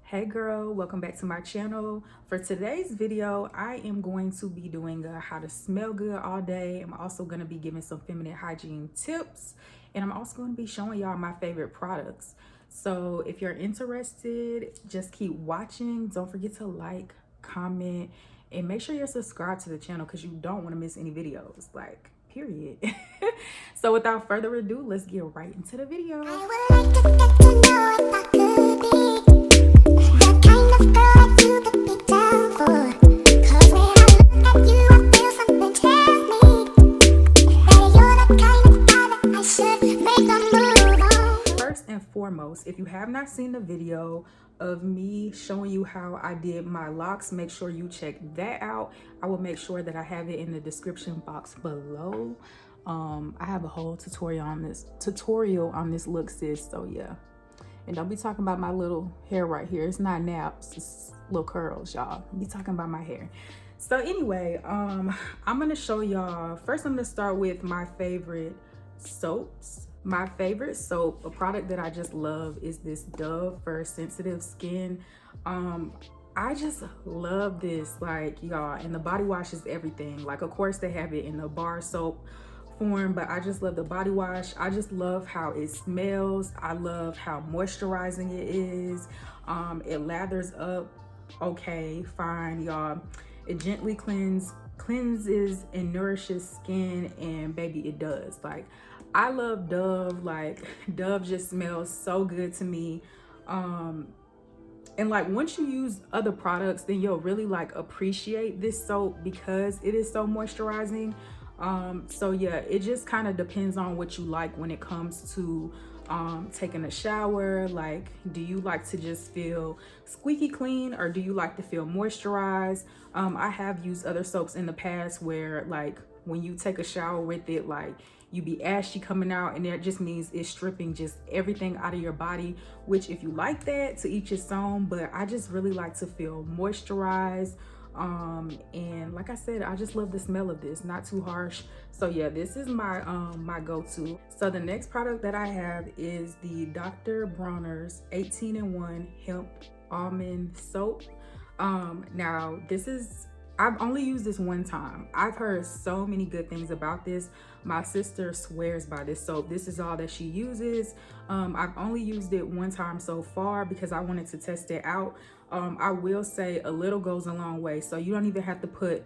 Hey girl, welcome back to my channel. For today's video, I am going to be doing a how to smell good all day. I'm also going to be giving some feminine hygiene tips, and I'm also going to be showing y'all my favorite products. So if you're interested, just keep watching. Don't forget to like, comment, and make sure you're subscribed to the channel because you don't want to miss any videos, like period. So without further ado, let's get right into the video. First and foremost, if you have not seen the video of me showing you how I did my locks, make sure you check that out. I will make sure that I have it in the description box below. I have a whole tutorial on this look, sis. So yeah, and don't be talking about my little hair right here. It's not naps, it's little curls, y'all. Be talking about my hair. So anyway, I'm gonna show y'all. First, I'm gonna start with my favorite soaps. My favorite soap, a product that I just love, is this Dove for sensitive skin. I just love this, like, y'all, and the body wash is everything. Like, of course they have it in the bar soap form, but I just love the body wash. I just love how it smells. I love how moisturizing it is. It lathers up okay, fine, y'all. It gently cleanses and nourishes skin, and baby, it does. Like, I love Dove. Like, Dove just smells so good to me. And like, once you use other products, then you'll really like appreciate this soap because it is so moisturizing. So yeah, it just kind of depends on what you like when it comes to taking a shower. Like, do you like to just feel squeaky clean, or do you like to feel moisturized? I have used other soaps in the past where, like, when you take a shower with it, like, you be ashy coming out, and that just means it's stripping just everything out of your body, which, if you like that, to each his own, but I just really like to feel moisturized. And like I said, I just love the smell of this, not too harsh. So yeah, this is my my go-to. So the next product that I have is the Dr. Bronner's 18-in-1 hemp almond soap. Now this is, I've only used this one time. I've heard so many good things about this. My sister swears by this soap. This is all that she uses. I've only used it one time so far because I wanted to test it out. I will say a little goes a long way. So you don't even have to put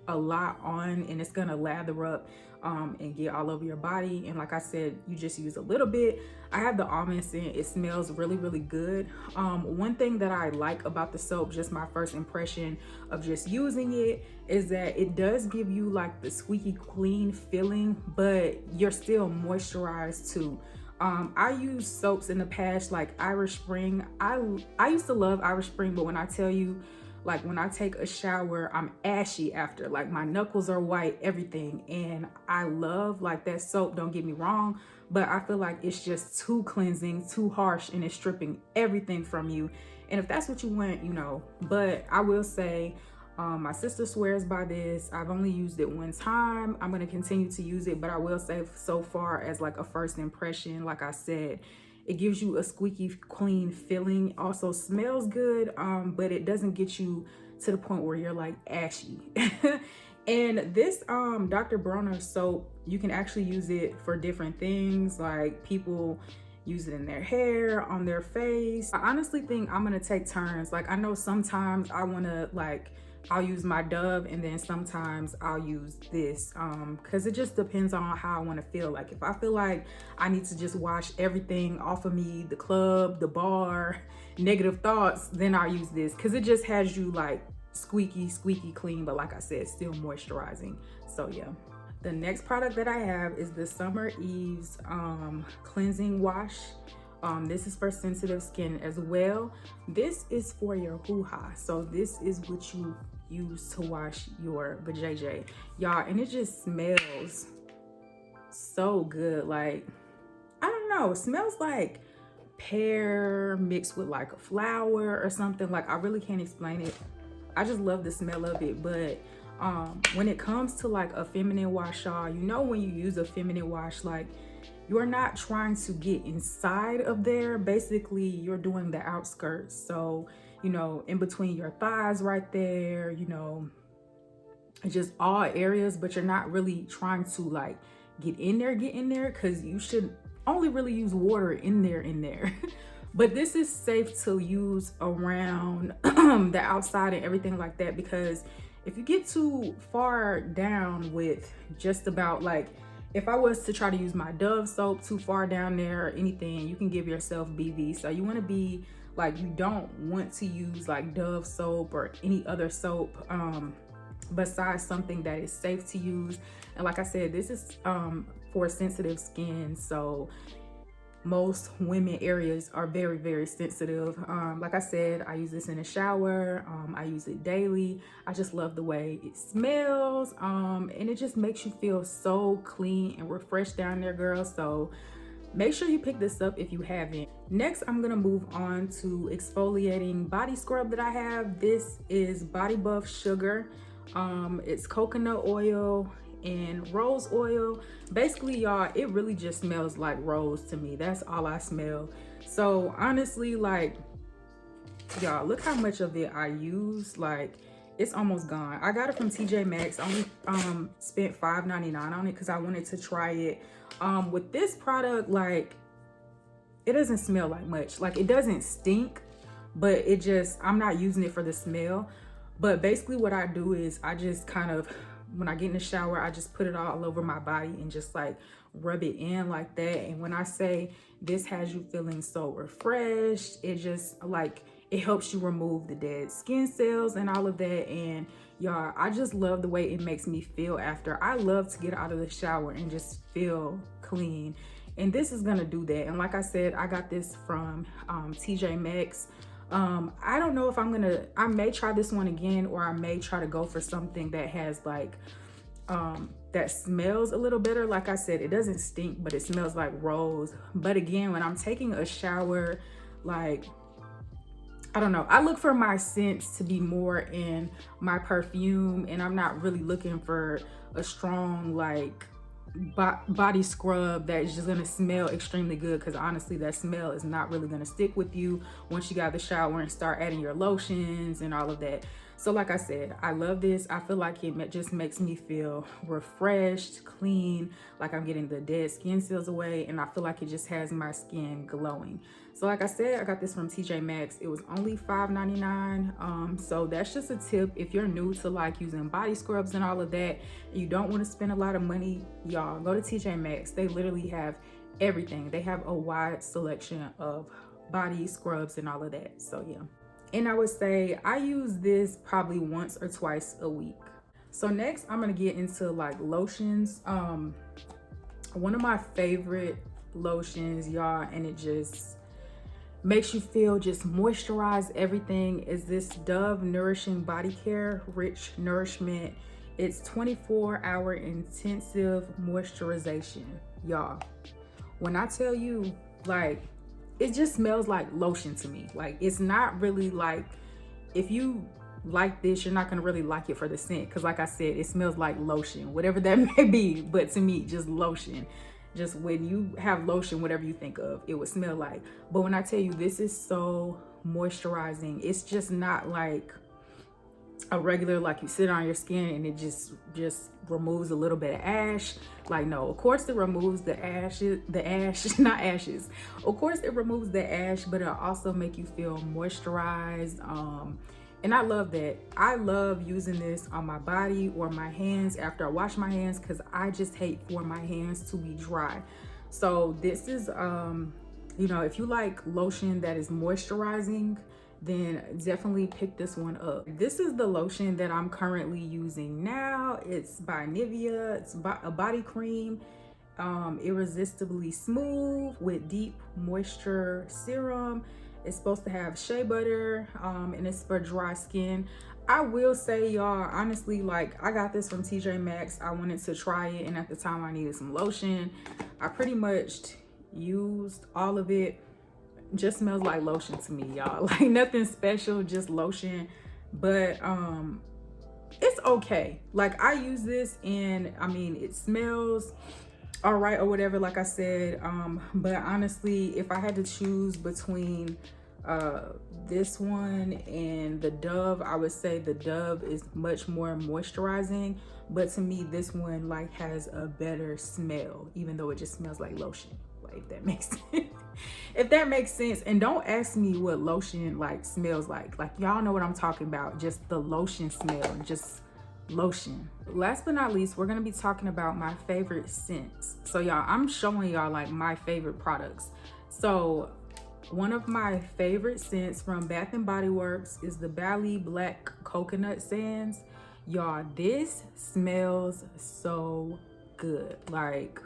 a lot on, and it's gonna lather up and get all over your body. And like I said, you just use a little bit. I have the almond scent. It smells really, really good. One thing that I like about the soap, just my first impression of just using it, is that it does give you like the squeaky clean feeling, but you're still moisturized too. I used soaps in the past like Irish Spring. I used to love Irish Spring, but when I tell you, like, when I take a shower, I'm ashy after. Like, my knuckles are white, everything. And I love like that soap, don't get me wrong, but I feel like it's just too cleansing, too harsh, and it's stripping everything from you. And if that's what you want, you know. But I will say, my sister swears by this. I've only used it one time. I'm going to continue to use it, but I will say, so far as like a first impression, like I said, it gives you a squeaky clean feeling. Also smells good, but it doesn't get you to the point where you're like ashy. And this Dr. Bronner soap, you can actually use it for different things. Like, people use it in their hair, on their face. I honestly think I'm gonna take turns. Like, I know sometimes I wanna, like, I'll use my Dove, and then sometimes I'll use this, because it just depends on how I want to feel. Like, if I feel like I need to just wash everything off of me, the club, the bar, negative thoughts, then I'll use this because it just has you like squeaky clean, but like I said, still moisturizing. So yeah. The next product that I have is the Summer Eve's cleansing wash. This is for sensitive skin as well. This is for your hoo-ha. So this is what you use to wash your vajayjay, y'all, and it just smells so good. Like, I don't know, it smells like pear mixed with like a flower or something. Like, I really can't explain it. I just love the smell of it. But when it comes to like a feminine wash, y'all, you know, when you use a feminine wash, like, you're not trying to get inside of there. Basically, you're doing the outskirts. So, you know, in between your thighs right there, you know, just all areas, but you're not really trying to like get in there, because you should only really use water in there. But this is safe to use around the outside and everything like that, because if you get too far down with just about like, if I was to try to use my Dove soap too far down there or anything, you can give yourself BV. So you want to be like, you don't want to use like Dove soap or any other soap besides something that is safe to use. And like I said, this is for sensitive skin, so most women areas are very, very sensitive. Like I said, I use this in the shower. I use it daily. I just love the way it smells, and it just makes you feel so clean and refreshed down there, girls. So make sure you pick this up if you haven't. Next, I'm gonna move on to exfoliating body scrub that I have. This is Body Buff Sugar. It's coconut oil and rose oil. Basically, y'all, it really just smells like rose to me. That's all I smell. So honestly, like, y'all, look how much of it I use. Like, it's almost gone. I got it from TJ Maxx. I only spent $5.99 on it because I wanted to try it. With this product, like, it doesn't smell like much. Like, it doesn't stink, but it just, I'm not using it for the smell. But basically what I do is I just kind of, when I get in the shower, I just put it all over my body and just like rub it in like that. And when I say this has you feeling so refreshed, it just like, it helps you remove the dead skin cells and all of that. And y'all, I just love the way it makes me feel after. I love to get out of the shower and just feel clean. And this is gonna do that. And like I said, I got this from TJ Maxx. I don't know if I may try this one again, or I may try to go for something that has like, that smells a little better. Like I said, it doesn't stink, but it smells like rose. But again, when I'm taking a shower, like, I don't know, I look for my scents to be more in my perfume, and I'm not really looking for a strong like body scrub that is just gonna smell extremely good, because honestly that smell is not really gonna stick with you once you got the shower and start adding your lotions and all of that. So like I said, I love this. I feel like it just makes me feel refreshed, clean, like I'm getting the dead skin cells away, and I feel like it just has my skin glowing. So like I said, I got this from TJ Maxx. It was only $5.99. So that's just a tip. If you're new to like using body scrubs and all of that, and you don't want to spend a lot of money, y'all, go to TJ Maxx. They literally have everything. They have a wide selection of body scrubs and all of that. So yeah. And I would say I use this probably once or twice a week. So next I'm gonna get into like lotions. One of my favorite lotions, y'all, and it just makes you feel just moisturize everything, is this Dove Nourishing Body Care Rich Nourishment. It's 24-hour intensive moisturization. Y'all, when I tell you, like, it just smells like lotion to me. Like, it's not really like, if you like this, you're not gonna really like it for the scent, because like I said, it smells like lotion, whatever that may be. But to me, just lotion. Just when you have lotion, whatever you think of, it would smell like. But when I tell you, this is so moisturizing. It's just not like a regular, like you sit on your skin and it just removes a little bit of ash. Like, no, of course it removes the ash, not ashes. Of course it removes the ash, but it'll also make you feel moisturized. And I love that. I love using this on my body or my hands after I wash my hands, because I just hate for my hands to be dry. So this is, you know, if you like lotion that is moisturizing, then definitely pick this one up. This is the lotion that I'm currently using now. It's by Nivea. It's a body cream. Irresistibly smooth with deep moisture serum. It's supposed to have shea butter, and it's for dry skin. I will say, y'all, honestly, like, I got this from TJ Maxx. I wanted to try it, and at the time I needed some lotion. I pretty much used all of it. Just smells like lotion to me, y'all. Like, nothing special, just lotion. But it's okay. Like, I use this, and I mean, it smells all right or whatever, like I said. But honestly, if I had to choose between this one and the Dove, I would say the Dove is much more moisturizing, but to me this one like has a better smell, even though it just smells like lotion. Like, if that makes sense. If that makes sense. And don't ask me what lotion like smells like y'all know what I'm talking about, just the lotion smell, just lotion. Last but not least, we're gonna be talking about my favorite scents. So y'all, I'm showing y'all like my favorite products. So one of my favorite scents from Bath and Body Works is the Bali Black Coconut Sands. Y'all, this smells so good. Like,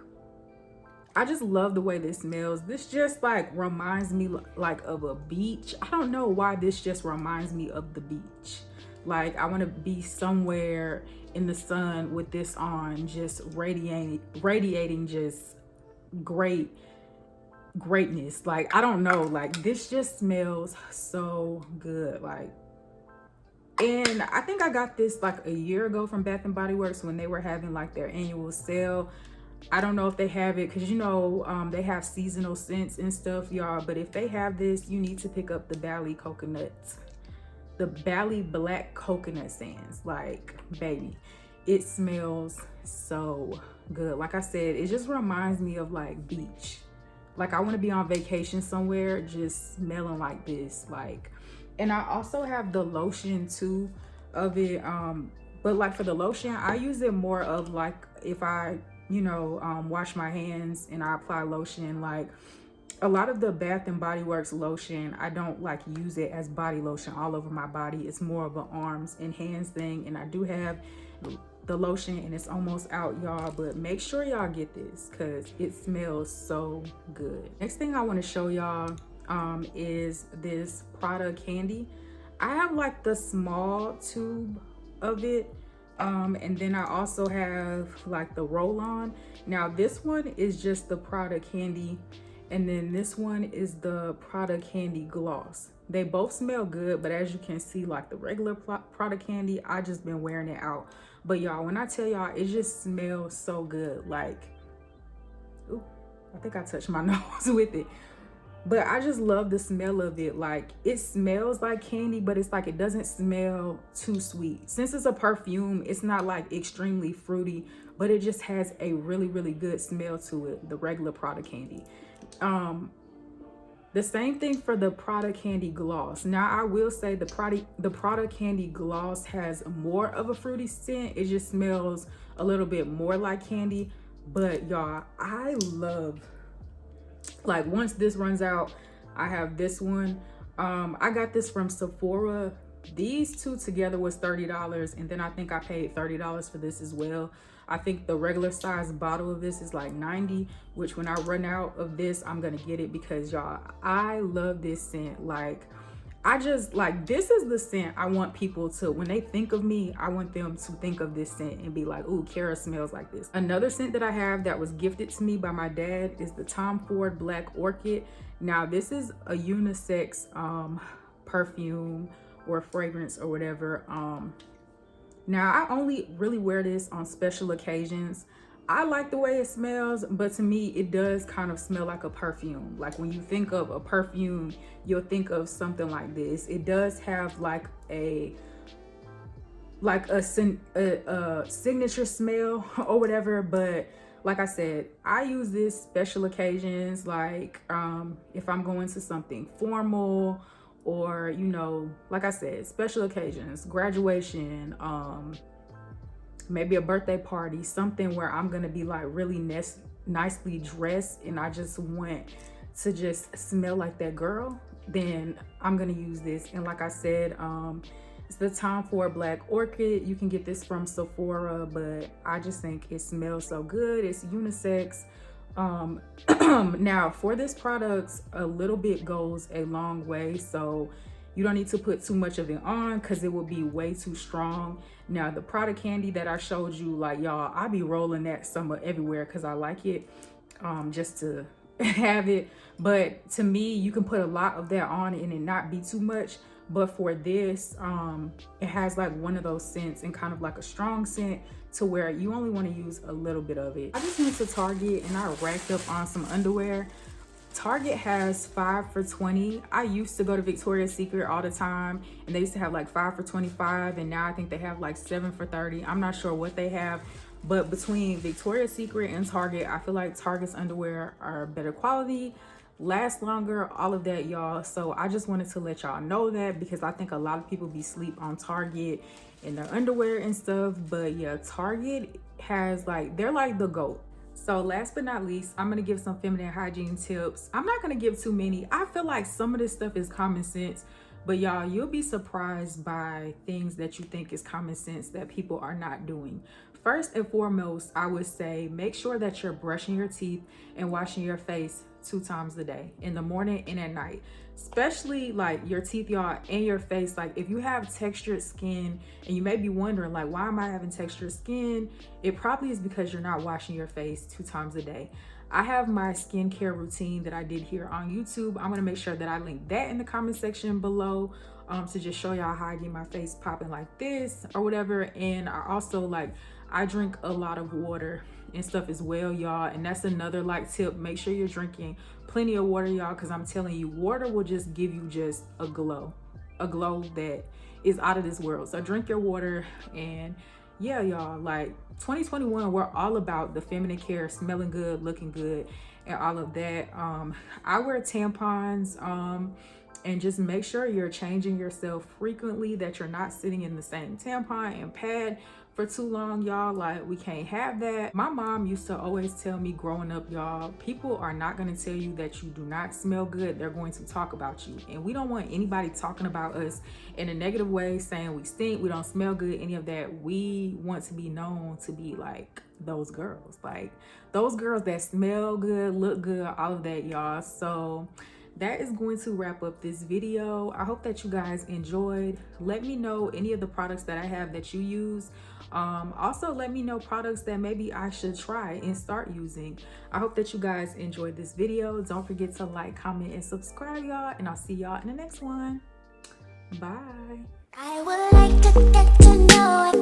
I just love the way this smells. This just like reminds me like of a beach. I don't know why this just reminds me of the beach. Like, I want to be somewhere in the sun with this on, just radiating just greatness. Like, I don't know, like this just smells so good. Like, and I think I got this like a year ago from Bath and Body Works when they were having like their annual sale. I don't know if they have it, because you know they have seasonal scents and stuff, y'all. But if they have this, you need to pick up the Bali Black Coconut Sands. Like, baby, it smells so good. Like I said, it just reminds me of like beach. Like, I want to be on vacation somewhere just smelling like this. Like, and I also have the lotion too of it. But like for the lotion, I use it more of like if I, you know, wash my hands and I apply lotion. Like, a lot of the Bath and Body Works lotion, I don't like use it as body lotion all over my body. It's more of an arms and hands thing. And I do have the lotion and it's almost out, y'all, but make sure y'all get this because it smells so good. Next thing I want to show y'all is this Prada candy. I have like the small tube of it. And then I also have like the roll-on. Now this one is just the Prada candy, and then this one is the Prada candy gloss. They both smell good, but as you can see, like the regular Prada candy, I just been wearing it out. But y'all, when I tell y'all, it just smells so good. Like, ooh, I think I touched my nose with it. But I just love the smell of it. Like, it smells like candy, but it's like it doesn't smell too sweet. Since it's a perfume, it's not like extremely fruity, but it just has a really, really good smell to it, the regular Prada candy. The same thing for the Prada candy gloss. Now, I will say the Prada candy gloss has more of a fruity scent. It just smells a little bit more like candy. But y'all, I love, like, once this runs out, I have this one. I got this from Sephora. These two together was $30, and then I think I paid $30 for this as well. I think the regular size bottle of this is like $90, which when I run out of this, I'm gonna get it because y'all, I love this scent. Like, I just like, this is the scent I want people to, when they think of me, I want them to think of this scent and be like, ooh, Kera smells like this. Another scent that I have that was gifted to me by my dad is the Tom Ford Black Orchid. Now, this is a unisex perfume or fragrance or whatever. Now, I only really wear this on special occasions. I like the way it smells, but to me, it does kind of smell like a perfume. Like, when you think of a perfume, you'll think of something like this. It does have like a signature smell or whatever, but like I said, I use this special occasions, like if I'm going to something formal, or, you know, like I said, special occasions, graduation, maybe a birthday party, something where I'm gonna be like really nicely dressed and I just want to just smell like that girl, then I'm gonna use this. And like I said, it's the Tom Ford Black Orchid. You can get this from Sephora, but I just think it smells so good. It's unisex. Now, for this product, a little bit goes a long way, so you don't need to put too much of it on because it will be way too strong. Now, the Prada candy that I showed you, like, y'all, I be rolling that summer everywhere because I like it, just to have it. But to me, you can put a lot of that on and it not be too much. But for this, it has like one of those scents and kind of like a strong scent to where you only want to use a little bit of it. I just went to Target and I racked up on some underwear. Target has 5 for $20. I used to go to Victoria's Secret all the time and they used to have like 5 for $25, and now I think they have like 7 for $30. I'm not sure what they have, but between Victoria's Secret and Target, I feel like Target's underwear are better quality, last longer, all of that, y'all. So I just wanted to let y'all know that, because I think a lot of people be sleep on Target and their underwear and stuff. But yeah, Target has like, they're like the GOAT. So last but not least, I'm gonna give some feminine hygiene tips. I'm not gonna give too many. I feel like some of this stuff is common sense, but y'all, you'll be surprised by things that you think is common sense that people are not doing. First and foremost, I would say make sure that you're brushing your teeth and washing your face 2 times a day, in the morning and at night. Especially like your teeth, y'all, and your face. Like if you have textured skin and you may be wondering like, why am I having textured skin? It probably is because you're not washing your face 2 times a day. I have my skincare routine that I did here on YouTube. I'm gonna make sure that I link that in the comment section below, to just show y'all how I get my face popping like this or whatever. And I also I drink a lot of water and stuff as well, y'all, and that's another like tip. Make sure you're drinking plenty of water, y'all, because I'm telling you, water will just give you just a glow that is out of this world. So drink your water. And yeah, y'all, like 2021, we're all about the feminine care, smelling good, looking good, and all of that. I wear tampons, and just make sure you're changing yourself frequently, that you're not sitting in the same tampon and pad for too long, y'all. Like, we can't have that. My mom used to always tell me growing up, y'all, people are not going to tell you that you do not smell good. They're going to talk about you, and we don't want anybody talking about us in a negative way, saying we stink, we don't smell good, any of that. We want to be known to be like those girls, like those girls that smell good, look good, all of that, y'all. So that is going to wrap up this video. I hope that you guys enjoyed. Let me know any of the products that I have that you use. Also, let me know products that maybe I should try and start using. I hope that you guys enjoyed this video. Don't forget to like, comment, and subscribe, y'all, and I'll see y'all in the next one. Bye. I would like to get to know